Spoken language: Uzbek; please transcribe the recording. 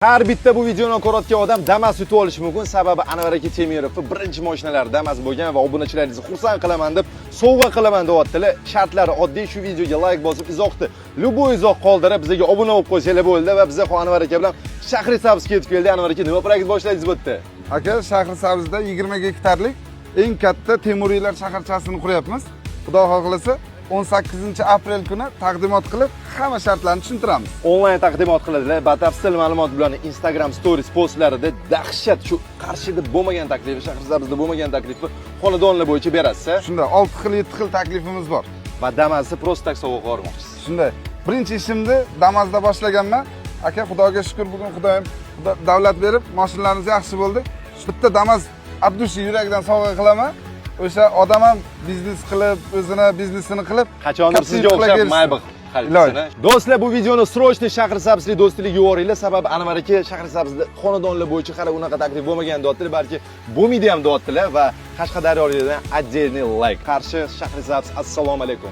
Har bitta bu videoni ko'rayotgan odam Damas yutib olishi mumkin. Sababi Anvar aka Temirovning birinchi mashinalari Damas bo'lgan va obunachilaringizni xursand qilaman deb sovg'a qilaman deyaptilar. Shartlari oddiy, shu videoga like bosib izohni любой izoh qoldirib bizga obuna bo'lib qo'ysanglar bo'ldi va bizga Anvar aka bilan Shahrisabzga yetib keldik. Anvar aka, nima proyekt boshladingiz bu yerda? Aka, Shahrisabzda 20 gektarlik eng katta Temuriylar shaharchasini quryapmiz. Xudo xohlasa 18-aprel kuni taqdimot qilib, hamma shartlarni tushuntiramiz. Onlayn taqdimot qiladilar. Batafsil ma'lumot bilan Instagram stories postlarida dahshat shu Qarshida bo'lmagan taklif, Shahrisabzda bo'lmagan taklifni xonadonlar bo'yicha berasiz. Shunda 6 xil, 7 xil taklifimiz bor. Va Damasni prosta tak sovg'a qilmoqchisiz. Shunda birinchi ishimni Damasda boshlaganman. Aka, Xudoga shukr, bugun Xudoyim davlat berib, mashinlarimiz yaxshi bo'ldi. Bitta Damas Abdushi yurakdan sovg'a qilaman. O'sha odam ham biznes qilib, o'zini biznesini qilib, qachondir sizga o'xshab maybiq. Do'stlar, bu videoni srochniy Shahrisabzlik do'stlik yuboringlar. Sababi Anvar aka Shahrisabzda xonadonlar bo'yicha hali unaqa taklif bo'lmagan deyaptilar, balki bo'lmaydi ham deyaptilar va Qashqadaryoliklardan отдельный like. Qarshi Shahrisabz, assalomu alaykum.